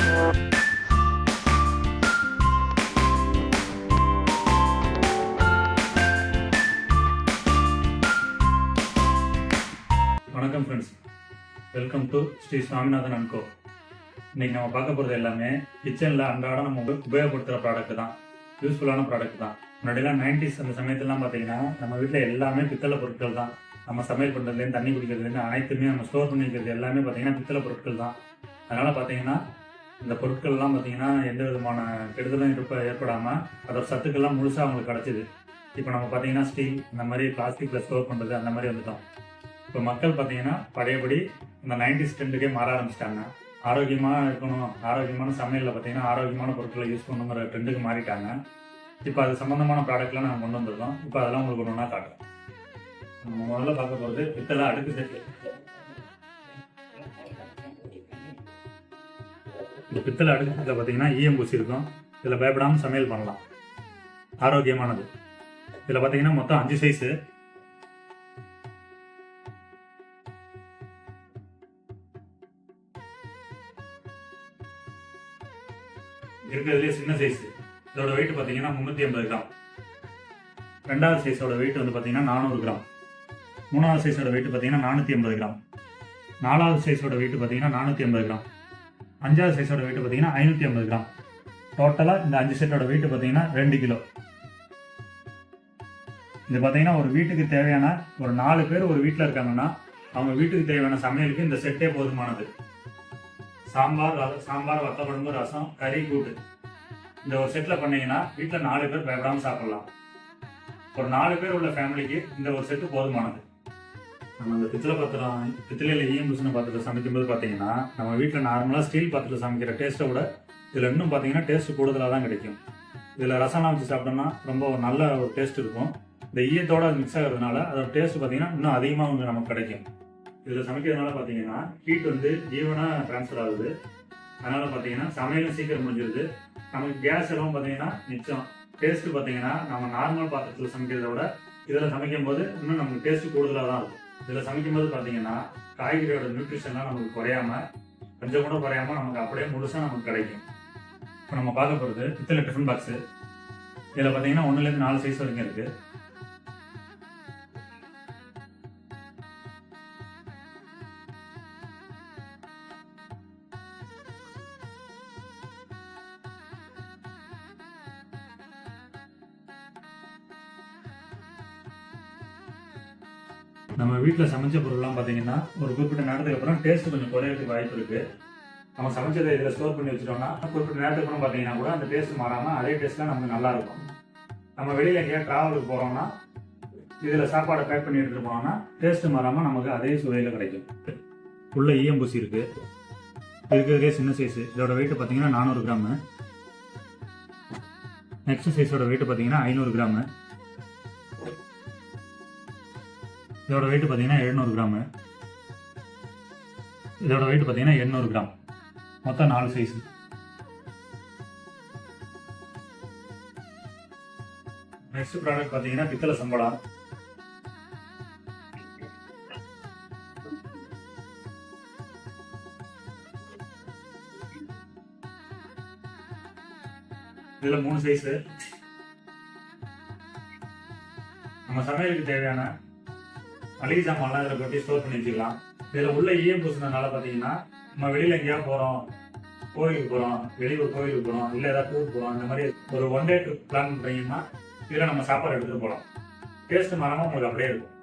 வணக்கம் friends, welcome to Sri Swaminathan and Co. இன்னைக்கு நம்ம பார்க்க போகிறது எல்லாமே கிச்சனில் அன்றாடம் நம்ம உபயோகப்படுத்துகிற ப்ராடக்ட் தான், யூஸ்ஃபுல்லான ப்ராடக்ட் தான். முன்னாடிலாம் 90s அந்த சமயத்துலாம் பார்த்தீங்கன்னா நம்ம வீட்டில் எல்லாமே பித்தளை பொருட்கள் தான். நம்ம சமையல் பண்ணுறதுலேருந்து தண்ணி குடிக்கிறதுலேருந்து அனைத்துமே நம்ம ஸ்டோர் பண்ணி வைக்கிறது எல்லாமே பார்த்தீங்கன்னா பித்தளை பொருட்கள் தான். அதனால் பார்த்தீங்கன்னா இந்த பொருட்கள்லாம் பார்த்தீங்கன்னா எந்த விதமான கெடுதலும் ஏற்படாமல் அதோட சத்துக்கள்லாம் முழுசாக அவங்களுக்கு கிடச்சிது. இப்போ நம்ம பார்த்தீங்கன்னா ஸ்டீல் இந்த மாதிரி பிளாஸ்டிக்கில் ஸ்டோர் பண்ணுறது அந்த மாதிரி வந்துட்டோம். இப்போ மக்கள் பார்த்தீங்கன்னா பழையபடி இந்த 90s ட்ரெண்டுக்கே மாற ஆரம்பிச்சிட்டாங்க. ஆரோக்கியமாக இருக்கணும், ஆரோக்கியமான சமையலில் பார்த்தீங்கன்னா ஆரோக்கியமான பொருட்களை யூஸ் பண்ணுங்கிற ட்ரெண்டுக்கு மாறிட்டாங்க. இப்போ அது சம்மந்தமான ப்ராடக்ட்லாம் நாங்கள் கொண்டு வந்திருக்கோம். இப்போ அதெல்லாம் உங்களுக்கு ஒன்று ஒன்றா காட்டுறோம். நம்ம முதல்ல பார்க்க போகிறது பித்தளை அடுக்கு செட்டு. இந்த பித்தளை அடுக்கு செட்டில் பார்த்தீங்கன்னா ஈயம் இருக்கும். இதில் பயப்படாமல் சமையல் பண்ணலாம், ஆரோக்கியமானது. இதில் பார்த்தீங்கன்னா மொத்தம் 5 சைஸு. இருக்கிறதுலே சின்ன சைஸ். இதோட வெயிட் பார்த்தீங்கன்னா 350 கிராம். ரெண்டாவது சைஸோட வெயிட் வந்து பார்த்தீங்கன்னா 400 கிராம். மூணாவது சைஸோட வெயிட் பார்த்தீங்கன்னா 450 கிராம். நாலாவது சைஸோட வெயிட் பார்த்தீங்கன்னா 450 கிராம். அஞ்சாவது சைஸோட வெயிட் பார்த்தீங்கன்னா 550 கிராம். டோட்டலாக இந்த 5 செட்டோட வெயிட் பார்த்தீங்கன்னா 2 கிலோ. இது பார்த்தீங்கன்னா ஒரு வீட்டுக்கு தேவையான ஒரு 4 பேர் ஒரு வீட்டில் இருக்காங்கன்னா அவங்க வீட்டுக்கு தேவையான சமையலுக்கு இந்த செட்டே போதுமானது. சாம்பார், வத்த குழம்பு, ரசம், கறி, கூட்டு இந்த ஒரு செட்டில் பண்ணீங்கன்னா வீட்டில் 4 பேர் பயப்படாமல் சாப்பிடலாம். ஒரு 4 பேர் உள்ள ஃபேமிலிக்கு இந்த ஒரு செட்டு போதுமானது. நம்ம இந்த பித்தளையில் ஈயம் பூசின பாத்திரத்தில் சமைக்கும்போது பார்த்தீங்கன்னா நம்ம வீட்டில் நார்மலாக ஸ்டீல் பாத்திரத்தில் சமைக்கிற டேஸ்ட்டை விட இதில் இன்னும் பார்த்தீங்கன்னா டேஸ்ட் கூடுதலாக தான் கிடைக்கும். இதில் ரசம்லாம் வச்சு சாப்பிட்டோம்னா ரொம்ப ஒரு நல்ல ஒரு டேஸ்ட் இருக்கும். இந்த ஈயத்தோடு அது மிக்ஸ் ஆகிறதுனால அதோட டேஸ்ட் பார்த்தீங்கன்னா இன்னும் அதிகமாக வந்து நமக்கு கிடைக்கும். இதில் சமைக்கிறதுனால பார்த்தீங்கன்னா ஹீட் வந்து ஈவனாக ட்ரான்ஸ்ஃபர் ஆகுது. அதனால் பார்த்தீங்கன்னா சமையலும் சீக்கிரம் முடிஞ்சிருது. நமக்கு கேஸ் எல்லாம் பார்த்தீங்கன்னா மிச்சம். டேஸ்ட்டு பார்த்தீங்கன்னா நம்ம நார்மல் பாத்திரத்தில் சமைக்கிறத விட இதில் சமைக்கும் போது இன்னும் நமக்கு டேஸ்ட்டு கூடுதலாக தான் இருக்கும். இதில் சமைக்கும் போது பார்த்தீங்கன்னா காய்கறியோட நியூட்ரிஷன்லாம் நமக்கு குறையாமல், கொஞ்சம் கூட குறையாமல் நமக்கு அப்படியே முழுசாக நமக்கு கிடைக்கும். இப்போ நம்ம பார்க்க போகிறது பித்தளை டிஃபன் பாக்ஸு. இதில் பார்த்தீங்கன்னா 1லேருந்து 4 சைஸ் வரைக்கும் இருக்குது. நம்ம வீட்டில் சமைச்ச பொருள்லாம் பார்த்தீங்கன்னா ஒரு குறிப்பிட்ட நேரத்துக்கு அப்புறம் டேஸ்ட் கொஞ்சம் குறையிறதுக்கு வாய்ப்பு இருக்குது. நம்ம சமைச்சதை இதில் ஸ்டோர் பண்ணி வச்சுட்டோம்னா குறிப்பிட்ட நேரத்துக்கு அப்புறம் பார்த்தீங்கன்னா கூட அந்த டேஸ்ட் மாறாமல் அதே டேஸ்ட்லாம் நமக்கு நல்லாயிருக்கும். நம்ம வெளியில் எங்கேயா ட்ராவலுக்கு போகிறோம்னா இதில் சாப்பாடை பேக் பண்ணி எடுத்துகிட்டு போனோம்னா டேஸ்ட்டு மாறாமல் நமக்கு அதே சுவையில் கிடைக்கும். உள்ள ஈயம் பூசி இருக்குது. இருக்கிறதுலே சின்ன சைஸு. இதோட வெயிட் பார்த்தீங்கன்னா 400 கிராமு. நெக்ஸ்ட் சைஸோட வெயிட் பார்த்தீங்கன்னா 500 கிராமு. இதோட வெயிட் பார்த்தீங்கன்னா 700 கிராமு. இதோட வெயிட் பார்த்தீங்கன்னா 800 கிராம். மொத்தம் 4 சைஸ். நெக்ஸ்ட் ப்ராடக்ட் பார்த்தீங்கன்னா பித்தளை சம்பளம். இதில் 3 சைஸு. நம்ம சமையலுக்கு தேவையான மளிகை சாமான்லாம் இதில் கொட்டி ஸ்டோர் பண்ணி வச்சுக்கலாம். இதில் உள்ள ஈயம் பூசினதுனால பார்த்தீங்கன்னா நம்ம வெளியில் எங்கேயா போகிறோம், கோயிலுக்கு போகிறோம், வெளியூர் கோயிலுக்கு போகிறோம், இல்லை ஏதாவது டூர் போகிறோம், இந்த மாதிரி ஒரு 1 டே ட்ரிப் பிளான் பண்ணுறீங்கன்னா இதில் நம்ம சாப்பாடு எடுத்துகிட்டு போகலாம். டேஸ்ட்டு மாறாமல் உங்களுக்கு அப்படியே இருக்கும்.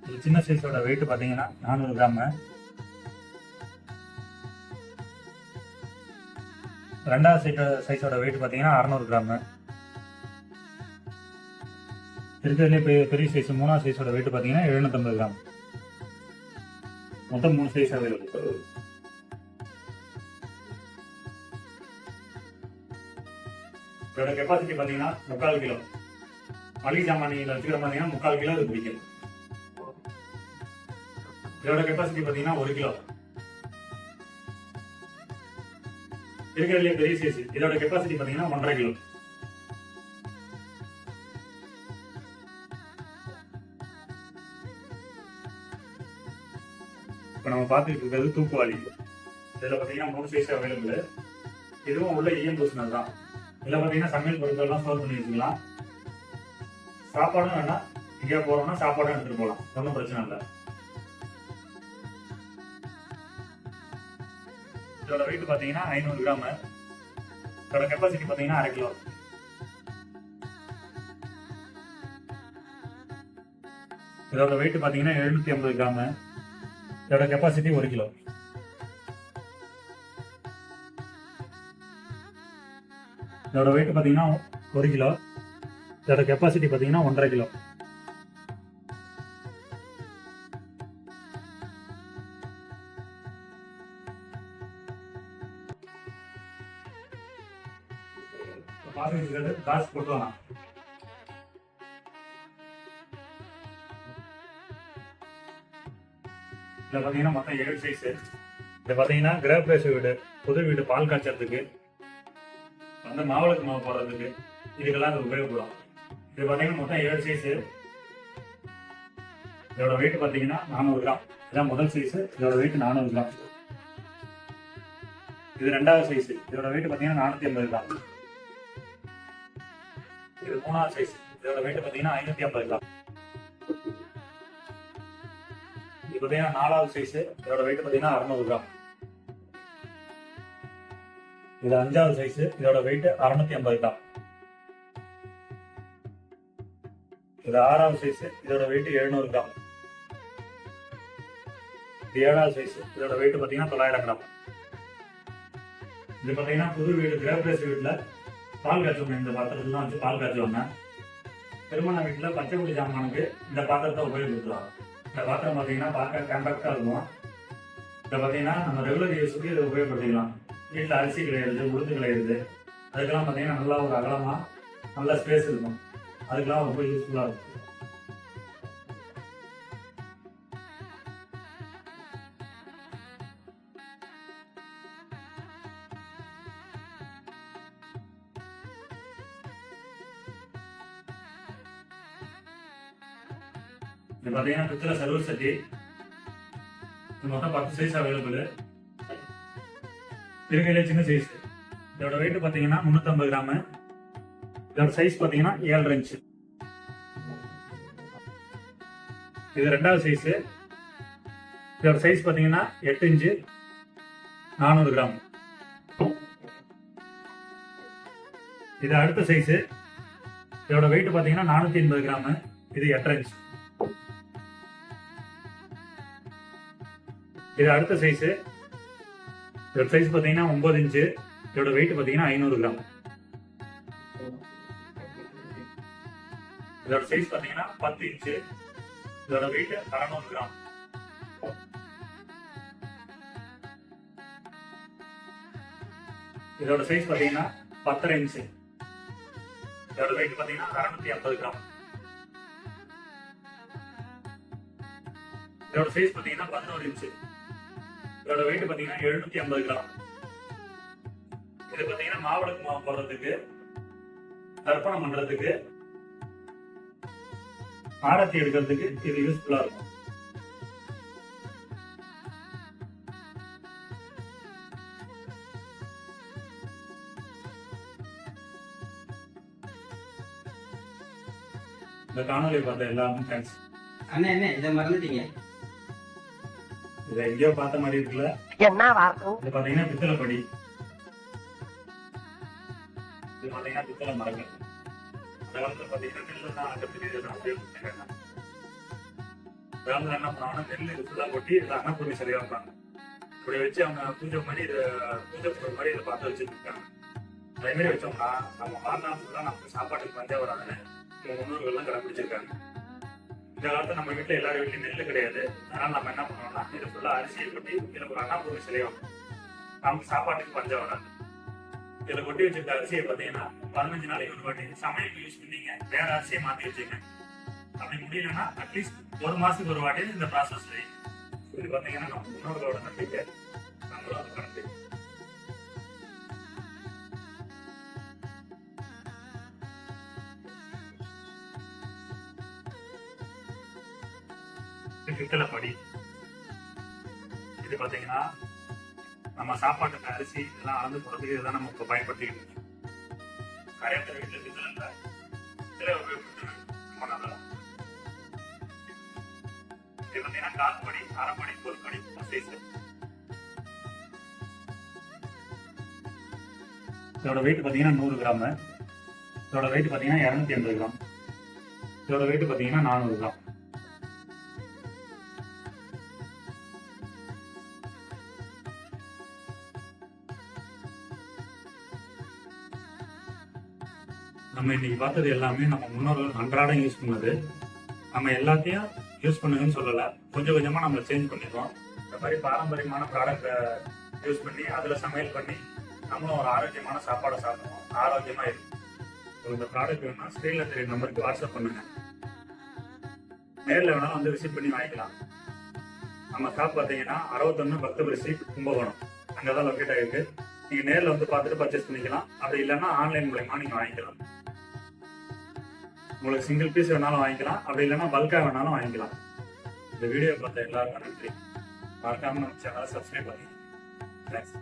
இது சின்ன சைஸோட வெயிட் பார்த்தீங்கன்னா 400 கிராமு. ரெண்டாவது சைஸோட வெயிட் பார்த்தீங்கன்னா 600 கிராமு. இருக்கிறதுலே பெரிய சைஸ் 3வது சைஸோட வெயிட் பார்த்தீங்கன்னா 750 கிராம். மொத்தம் 3 சைஸ் அவைலபிள். இதோட கெப்பாசிட்டி பார்த்தீங்கன்னா 3/4 கிலோ. மளிகை சாமான் நீங்கள் வச்சுக்கிற பார்த்தீங்கன்னா 3/4 கிலோ இது பிடிக்கும். இதோட கெப்பாசிட்டி பார்த்தீங்கன்னா 1 கிலோ. இருக்கிறதுலே பெரிய சைஸ். இதோட கெப்பாசிட்டி பார்த்தீங்கன்னா 1.5 கிலோ. இப்போ நம்ம பார்த்துக்கிட்டு இருக்கிறது தூக்குவாளி. இதில் பார்த்தீங்கன்னா 3 சைஸ் அவைலபிள். இதுவும் உள்ள ஈயம் பூசினது தான். இதில் பார்த்தீங்கன்னா சமையல் பொருட்கள்லாம் ஸ்டோர் பண்ணி வச்சுக்கலாம். சாப்பாடும் வேணா எங்கேயா போகிறோம்னா சாப்பாடும் எடுத்துகிட்டு போகலாம், ஒன்றும் பிரச்சனை இல்லை. இதோட வெயிட் பார்த்தீங்கன்னா 500 கிராம். இதோட கெப்பாசிட்டி பார்த்தீங்கன்னா 1/2 கிலோ. இதோட வெயிட் பார்த்தீங்கன்னா 750 கிராம். இதோட கெப்பாசிட்டி 1 கிலோ. இதோட வெயிட் பார்த்தீங்கன்னா 1 கிலோ. இதோட கெப்பாசிட்டி பார்த்தீங்கன்னா 1.5 கிலோ. காசு போட்டுவாங்க. இதில் பார்த்தீங்கன்னா மொத்தம் 7 சைஸ். இது பார்த்தீங்கன்னா கிரகப்பிரவேச வீடு, புது வீடு, பால் காய்ச்சறதுக்கு, வந்து மாவிளக்கு மாவு போடுறதுக்கு, இதுக்கெல்லாம் அது உபயோகப்படும். இது பார்த்தீங்கன்னா மொத்தம் 7 சைஸ். இதோட வெயிட் பார்த்தீங்கன்னா 400 கிராம். இதான் முதல் சைஸ். இதோட வெயிட் 400 கிராம். இது 2வது சைஸ். இதோட வெயிட் பார்த்தீங்கன்னா 450 கிராம். இது 3வது சைஸ். இதோட வெயிட் பார்த்தீங்கன்னா 550 கிராம். இது பார்த்தீங்கன்னா 4வது சைஸ். இதோட வெயிட் பார்த்தீங்கன்னா 600 கிராம். இது 5வது சைஸ். இதோட வெயிட் 650 கிராம். இது 6வது சைஸ். இதோட வெயிட் 700 கிராம். இது 7வது சைஸ். இதோட வெயிட் பார்த்தீங்கன்னா 900 கிராம். இது பார்த்தீங்கன்னா புது வீடு, கிரகப்பிரவேச வீட்டில் பால் காய்ச்சுவாங்க. இந்த பாத்திரத்துல வச்சு பால் காய்ச்சுவாங்க. திருமண வீட்டில் பச்சை குடி ஜாமானுக்கு இந்த பாத்திரத்தை உபயோகப்படுத்துவாங்க. இந்த பாத்திரம் பார்த்தீங்கன்னா பார்க்க காம்பாக்டாக இருக்கும். இதை பார்த்தீங்கன்னா நம்ம ரெகுலர் யூஸுக்கு இதை உபயோகப்படுத்திக்கலாம். வீட்டில் அரிசி கிடையாது, உளுந்து கிடையாது, அதுக்கெல்லாம் பார்த்தீங்கன்னா நல்லா ஒரு அகலமாக நல்ல ஸ்பேஸ் இருக்கும். அதுக்கெல்லாம் ரொம்ப யூஸ்ஃபுல்லாக இருக்கும். இது பார்த்தீங்கன்னா பித்தளை சர்வல் சட்டி. இது மொத்தம் 10 சைஸ் அவைலபிள். இருக்கையில சின்ன சைஸ். இதோட வெயிட் பார்த்தீங்கன்னா 350 கிராம். இதோட சைஸ் பார்த்தீங்கன்னா 7.5 இன்ச். இது 2வது சைஸ். இதோட சைஸ் பார்த்தீங்கன்னா 8 இன்ச்சு, 400 கிராம். இது அடுத்த சைஸ். இதோட வெயிட் பார்த்தீங்கன்னா 480 கிராம். இது 8.5 இன்ச். இது அடுத்த சைஸ். இதோட சைஸ் பார்த்தீங்கன்னா 9 இன்ச்சு. இதோட வெயிட் பார்த்தீங்கன்னா 500 கிராம். இதோட சைஸ் பார்த்தீங்கன்னா 10 இன்ச்சு. இதோட வெயிட் 600 கிராம். இதோட சைஸ் பார்த்தீங்கன்னா 10.5 இன்ச்சு. இதோட வெயிட் பார்த்தீங்கன்னா 650 கிராம். இதோட சைஸ் பார்த்தீங்கன்னா 11 இன்ச்சு. இதோட வெயிட் பார்த்தீங்கன்னா 750 கிராம். இது பார்த்தீங்கன்னா மாவிளக்கு மாவு போடுறதுக்கு, தர்ப்பணம் பண்றதுக்கு, ஆரத்தி எடுக்கிறதுக்கு இது யூஸ்ஃபுல்லா இருக்கும். இந்த காணொலி பார்த்த எல்லாருக்கும் தேங்க்ஸ். அண்ணே என்ன இதை மறந்துட்டீங்க? இதை எங்கேயோ பார்த்த மாதிரி இருக்குல்ல. இது பாத்தீங்கன்னா பித்தளை படி. இது பாத்தீங்கன்னா பித்தளை மரங்கள். அந்த காலத்துல பாத்தீங்கன்னா நெல் அகப்படி இதெல்லாம் உபயோகிச்சிருக்காங்க. கிராமத்துல என்ன பண்ணுவாங்கன்னா நெல் இதுதான் கொட்டி இதில் அன்னப்பூர்ணி சரியா இருப்பாங்க. இப்படி வச்சு அவங்க பூஜை மாதிரி இதை பூஜை பொருள் மாதிரி இதை பார்த்து வச்சுருக்காங்க. அதே மாதிரி வச்சோம்னா நம்ம வாழ்நாள் ஃபுல்லாக நமக்கு சாப்பாட்டுக்கு பஞ்சம் வராதுன்னு முன்னோர்கள்லாம் கடைப்பிடிச்சிருக்காங்க. இந்த காலத்துல நம்ம வீட்டுல எல்லாரும் வீட்லயும் நெல் கிடையாது. அதனால நம்ம என்ன பண்ணுவோம்னா இது ஃபுல்லா அரிசியை கொட்டி இதுல ஒரு அன்னப்பூர்ணி சிலையும் நமக்கு சாப்பாட்டுக்கு பஞ்சம் வராது. இதுல கொட்டி வச்சிருக்க அரிசியை பார்த்தீங்கன்னா 15 நாளைக்கு ஒரு வாட்டி சமையலுக்கு யூஸ் பண்ணீங்க, வேற அரிசியை மாத்தி வச்சுங்க. அப்படி முடியலன்னா அட்லீஸ்ட் 1 மாசத்துக்கு ஒரு வாட்டி இந்த ப்ராசஸ் செய்யும். இது பார்த்தீங்கன்னா நம்ம முன்னோர்களோட நம்பிக்கை, நம்மளோட கருத்து. பித்தளை படி. இது பார்த்தீங்கன்னா நம்ம சாப்பாட்டுக்கு அரிசி இதெல்லாம் அளந்து போடுறதுக்கு இதுதான் நம்ம இப்போ பயன்படுத்திக்கிட்டு இருக்கோம். நிறைய பேர் வீட்டில் இருக்கிறது இல்லை, இதில் ரொம்ப நல்லது. இது பார்த்தீங்கன்னா 4 படி, அரை படி, 1 படி சைஸ். இதோட வெயிட் பார்த்தீங்கன்னா 100 கிராம். இதோட வெயிட் பார்த்தீங்கன்னா 280 கிராம். இதோட வெயிட் பார்த்தீங்கன்னா 400 கிராம். நம்ம இன்னைக்கு பார்த்தது எல்லாமே நம்ம முன்னோர்கள் அன்றாடம் யூஸ் பண்ணது. நம்ம எல்லாத்தையும் யூஸ் பண்ணுங்கன்னு சொல்லல, கொஞ்சம் கொஞ்சமா நம்ம சேஞ்ச் பண்ணிடுவோம். இந்த மாதிரி பாரம்பரியமான ப்ராடக்ட் யூஸ் பண்ணி அதுல சமையல் பண்ணி நம்மளும் ஒரு ஆரோக்கியமான சாப்பாடை சாப்பிடுவோம், ஆரோக்கியமா இருக்கும். இந்த ப்ராடக்ட் வேணும்னா ஸ்க்ரீன்ல தெரிய நம்பருக்கு வாட்ஸ்அப் பண்ணுங்க. நேரில் வேணாலும் வந்து விசிட் பண்ணி வாங்கிக்கலாம். நம்ம ஷாப் பார்த்தீங்கன்னா 61 பக்தபுரி ஸ்ட்ரீட், கும்பகோணம். அங்கதான் லொக்கேட் ஆயிருக்கு. நீங்க நேரில் வந்து பார்த்துட்டு பர்ச்சேஸ் பண்ணிக்கலாம். அப்படி இல்லைன்னா ஆன்லைன் மூலமா நீங்க வாங்கிக்கலாம். உங்களுக்கு சிங்கிள் பீஸ் வேணாலும் வாங்கிக்கலாம், அப்படி இல்லைன்னா பல்கா வேணாலும் வாங்கிக்கலாம். இந்த வீடியோ பார்த்த எல்லாருக்கும் நன்றி. மறக்காம நம்ம சேனலை சப்ஸ்கிரைப் பண்ணுங்க. தேங்க்ஸ்.